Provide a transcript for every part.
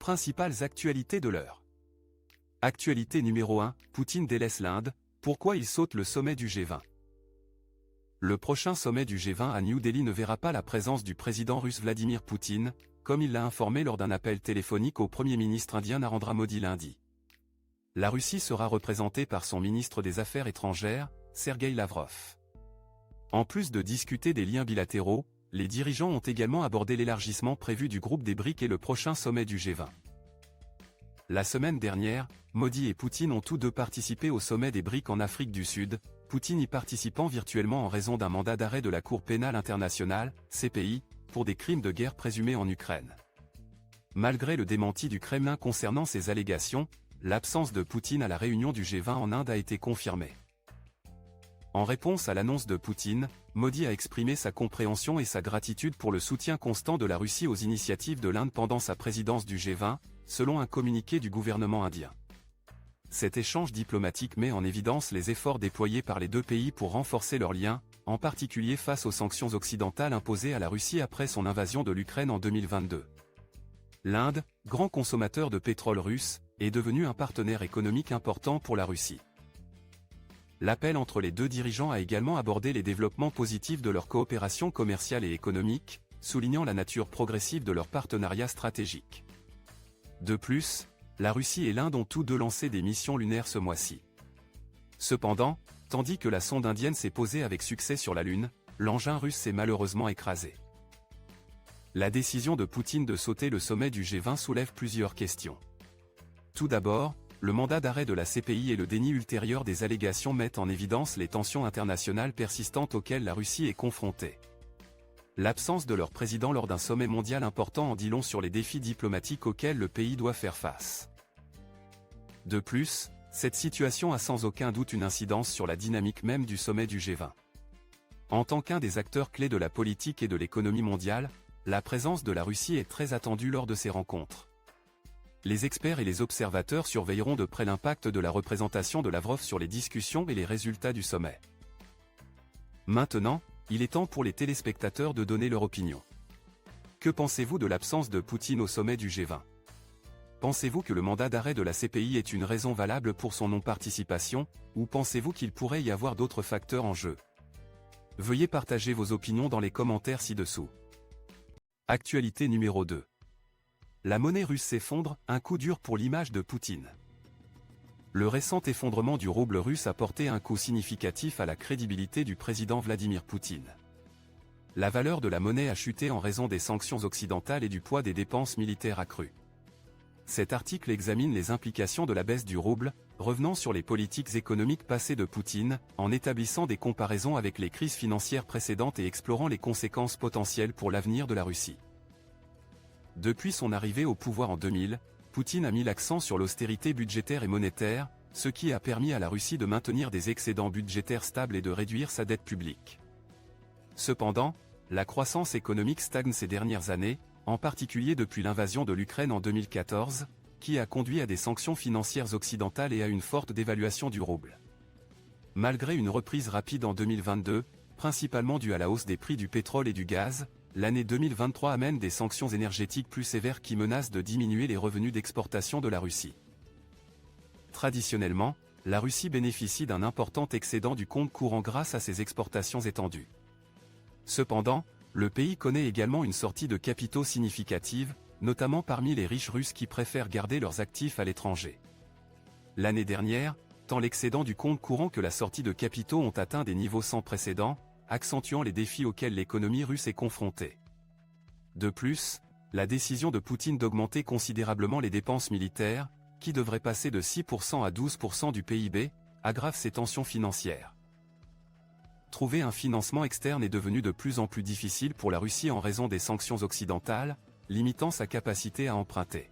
Principales actualités de l'heure. Actualité numéro 1, Poutine délaisse l'Inde, pourquoi il saute le sommet du G20? Le prochain sommet du G20 à New Delhi ne verra pas la présence du président russe Vladimir Poutine, comme il l'a informé lors d'un appel téléphonique au Premier ministre indien Narendra Modi lundi. La Russie sera représentée par son ministre des Affaires étrangères, Sergueï Lavrov. En plus de discuter des liens bilatéraux, les dirigeants ont également abordé l'élargissement prévu du groupe des BRICS et le prochain sommet du G20. La semaine dernière, Modi et Poutine ont tous deux participé au sommet des BRICS en Afrique du Sud, Poutine y participant virtuellement en raison d'un mandat d'arrêt de la Cour pénale internationale, CPI, pour des crimes de guerre présumés en Ukraine. Malgré le démenti du Kremlin concernant ces allégations, l'absence de Poutine à la réunion du G20 en Inde a été confirmée. En réponse à l'annonce de Poutine, Modi a exprimé sa compréhension et sa gratitude pour le soutien constant de la Russie aux initiatives de l'Inde pendant sa présidence du G20, selon un communiqué du gouvernement indien. Cet échange diplomatique met en évidence les efforts déployés par les deux pays pour renforcer leurs liens, en particulier face aux sanctions occidentales imposées à la Russie après son invasion de l'Ukraine en 2022. L'Inde, grand consommateur de pétrole russe, est devenue un partenaire économique important pour la Russie. L'appel entre les deux dirigeants a également abordé les développements positifs de leur coopération commerciale et économique, soulignant la nature progressive de leur partenariat stratégique. De plus, la Russie et l'Inde ont tous deux lancé des missions lunaires ce mois-ci. Cependant, tandis que la sonde indienne s'est posée avec succès sur la Lune, l'engin russe s'est malheureusement écrasé. La décision de Poutine de sauter le sommet du G20 soulève plusieurs questions. Tout d'abord, le mandat d'arrêt de la CPI et le déni ultérieur des allégations mettent en évidence les tensions internationales persistantes auxquelles la Russie est confrontée. L'absence de leur président lors d'un sommet mondial important en dit long sur les défis diplomatiques auxquels le pays doit faire face. De plus, cette situation a sans aucun doute une incidence sur la dynamique même du sommet du G20. En tant qu'un des acteurs clés de la politique et de l'économie mondiale, la présence de la Russie est très attendue lors de ces rencontres. Les experts et les observateurs surveilleront de près l'impact de la représentation de Lavrov sur les discussions et les résultats du sommet. Maintenant, il est temps pour les téléspectateurs de donner leur opinion. Que pensez-vous de l'absence de Poutine au sommet du G20? Pensez-vous que le mandat d'arrêt de la CPI est une raison valable pour son non-participation, ou pensez-vous qu'il pourrait y avoir d'autres facteurs en jeu? Veuillez partager vos opinions dans les commentaires ci-dessous. Actualité numéro 2. La monnaie russe s'effondre, un coup dur pour l'image de Poutine. Le récent effondrement du rouble russe a porté un coup significatif à la crédibilité du président Vladimir Poutine. La valeur de la monnaie a chuté en raison des sanctions occidentales et du poids des dépenses militaires accrues. Cet article examine les implications de la baisse du rouble, revenant sur les politiques économiques passées de Poutine, en établissant des comparaisons avec les crises financières précédentes et explorant les conséquences potentielles pour l'avenir de la Russie. Depuis son arrivée au pouvoir en 2000, Poutine a mis l'accent sur l'austérité budgétaire et monétaire, ce qui a permis à la Russie de maintenir des excédents budgétaires stables et de réduire sa dette publique. Cependant, la croissance économique stagne ces dernières années, en particulier depuis l'invasion de l'Ukraine en 2014, qui a conduit à des sanctions financières occidentales et à une forte dévaluation du rouble. Malgré une reprise rapide en 2022, principalement due à la hausse des prix du pétrole et du gaz, l'année 2023 amène des sanctions énergétiques plus sévères qui menacent de diminuer les revenus d'exportation de la Russie. Traditionnellement, la Russie bénéficie d'un important excédent du compte courant grâce à ses exportations étendues. Cependant, le pays connaît également une sortie de capitaux significative, notamment parmi les riches russes qui préfèrent garder leurs actifs à l'étranger. L'année dernière, tant l'excédent du compte courant que la sortie de capitaux ont atteint des niveaux sans précédent, accentuant les défis auxquels l'économie russe est confrontée. De plus, la décision de Poutine d'augmenter considérablement les dépenses militaires, qui devraient passer de 6% à 12% du PIB, aggrave ces tensions financières. Trouver un financement externe est devenu de plus en plus difficile pour la Russie en raison des sanctions occidentales, limitant sa capacité à emprunter.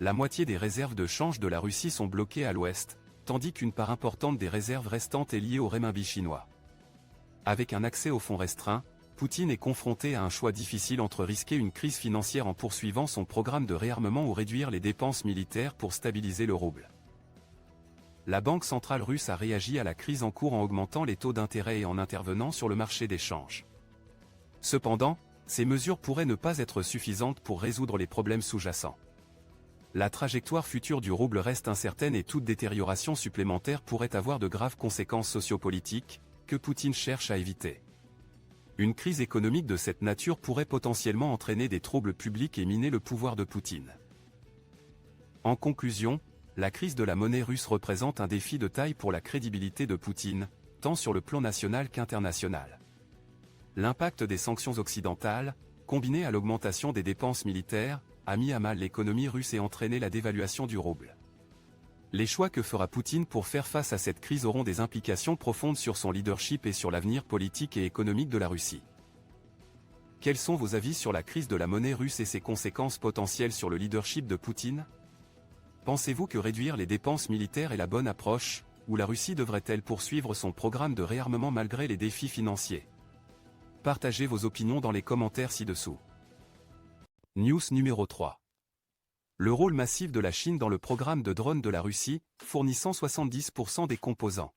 La moitié des réserves de change de la Russie sont bloquées à l'ouest, tandis qu'une part importante des réserves restantes est liée au renminbi chinois. Avec un accès aux fonds restreint, Poutine est confronté à un choix difficile entre risquer une crise financière en poursuivant son programme de réarmement ou réduire les dépenses militaires pour stabiliser le rouble. La Banque centrale russe a réagi à la crise en cours en augmentant les taux d'intérêt et en intervenant sur le marché des changes. Cependant, ces mesures pourraient ne pas être suffisantes pour résoudre les problèmes sous-jacents. la trajectoire future du rouble reste incertaine et toute détérioration supplémentaire pourrait avoir de graves conséquences sociopolitiques, que Poutine cherche à éviter. Une crise économique de cette nature pourrait potentiellement entraîner des troubles publics et miner le pouvoir de Poutine. En conclusion, la crise de la monnaie russe représente un défi de taille pour la crédibilité de Poutine, tant sur le plan national qu'international. L'impact des sanctions occidentales, combiné à l'augmentation des dépenses militaires, a mis à mal l'économie russe et entraîné la dévaluation du rouble. Les choix que fera Poutine pour faire face à cette crise auront des implications profondes sur son leadership et sur l'avenir politique et économique de la Russie. Quels sont vos avis sur la crise de la monnaie russe et ses conséquences potentielles sur le leadership de Poutine? Pensez-vous que réduire les dépenses militaires est la bonne approche, ou la Russie devrait-elle poursuivre son programme de réarmement malgré les défis financiers? Partagez vos opinions dans les commentaires ci-dessous. News numéro 3. Le rôle massif de la Chine dans le programme de drones de la Russie, fournissant 70% des composants.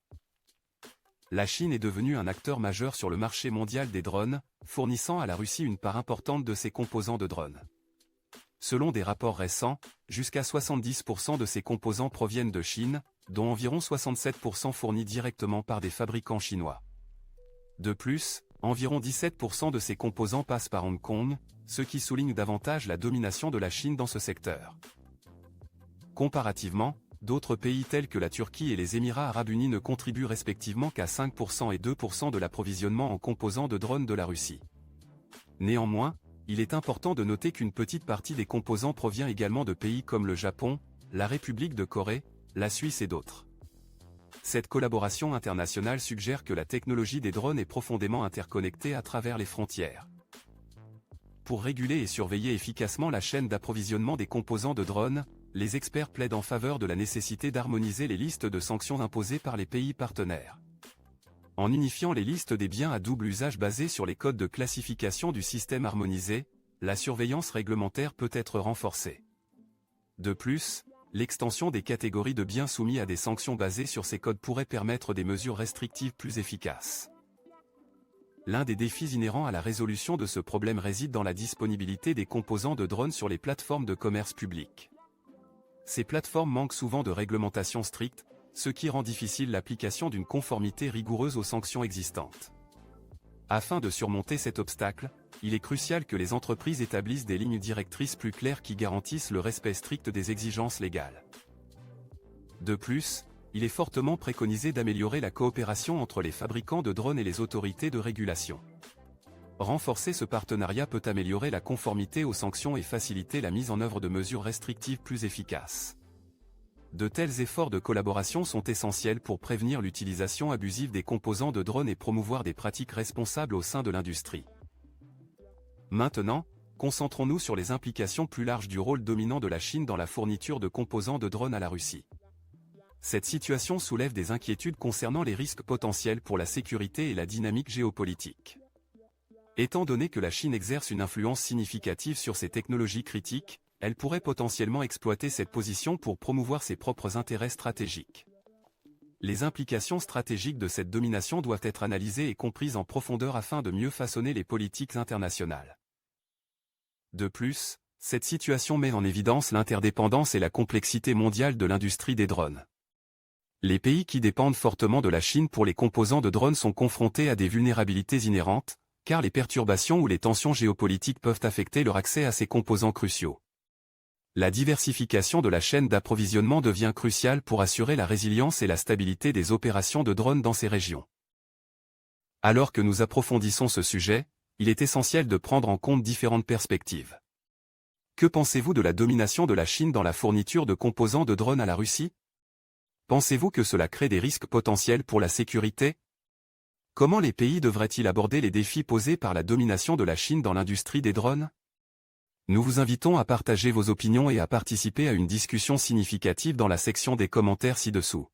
La Chine est devenue un acteur majeur sur le marché mondial des drones, fournissant à la Russie une part importante de ses composants de drones. Selon des rapports récents, jusqu'à 70% de ces composants proviennent de Chine, dont environ 67% fournis directement par des fabricants chinois. De plus, environ 17% de ces composants passent par Hong Kong, ce qui souligne davantage la domination de la Chine dans ce secteur. Comparativement, d'autres pays tels que la Turquie et les Émirats arabes unis ne contribuent respectivement qu'à 5% et 2% de l'approvisionnement en composants de drones de la Russie. Néanmoins, il est important de noter qu'une petite partie des composants provient également de pays comme le Japon, la République de Corée, la Suisse et d'autres. Cette collaboration internationale suggère que la technologie des drones est profondément interconnectée à travers les frontières. Pour réguler et surveiller efficacement la chaîne d'approvisionnement des composants de drones, les experts plaident en faveur de la nécessité d'harmoniser les listes de sanctions imposées par les pays partenaires. En unifiant les listes des biens à double usage basés sur les codes de classification du système harmonisé, la surveillance réglementaire peut être renforcée. De plus, l'extension des catégories de biens soumis à des sanctions basées sur ces codes pourrait permettre des mesures restrictives plus efficaces. L'un des défis inhérents à la résolution de ce problème réside dans la disponibilité des composants de drones sur les plateformes de commerce public. Ces plateformes manquent souvent de réglementation stricte, ce qui rend difficile l'application d'une conformité rigoureuse aux sanctions existantes. Afin de surmonter cet obstacle, il est crucial que les entreprises établissent des lignes directrices plus claires qui garantissent le respect strict des exigences légales. De plus, il est fortement préconisé d'améliorer la coopération entre les fabricants de drones et les autorités de régulation. Renforcer ce partenariat peut améliorer la conformité aux sanctions et faciliter la mise en œuvre de mesures restrictives plus efficaces. De tels efforts de collaboration sont essentiels pour prévenir l'utilisation abusive des composants de drones et promouvoir des pratiques responsables au sein de l'industrie. Maintenant, concentrons-nous sur les implications plus larges du rôle dominant de la Chine dans la fourniture de composants de drones à la Russie. Cette situation soulève des inquiétudes concernant les risques potentiels pour la sécurité et la dynamique géopolitique. Étant donné que la Chine exerce une influence significative sur ces technologies critiques, elle pourrait potentiellement exploiter cette position pour promouvoir ses propres intérêts stratégiques. Les implications stratégiques de cette domination doivent être analysées et comprises en profondeur afin de mieux façonner les politiques internationales. De plus, cette situation met en évidence l'interdépendance et la complexité mondiale de l'industrie des drones. Les pays qui dépendent fortement de la Chine pour les composants de drones sont confrontés à des vulnérabilités inhérentes, car les perturbations ou les tensions géopolitiques peuvent affecter leur accès à ces composants cruciaux. La diversification de la chaîne d'approvisionnement devient cruciale pour assurer la résilience et la stabilité des opérations de drones dans ces régions. Alors que nous approfondissons ce sujet, il est essentiel de prendre en compte différentes perspectives. Que pensez-vous de la domination de la Chine dans la fourniture de composants de drones à la Russie? Pensez-vous que cela crée des risques potentiels pour la sécurité? Comment les pays devraient-ils aborder les défis posés par la domination de la Chine dans l'industrie des drones? Nous vous invitons à partager vos opinions et à participer à une discussion significative dans la section des commentaires ci-dessous.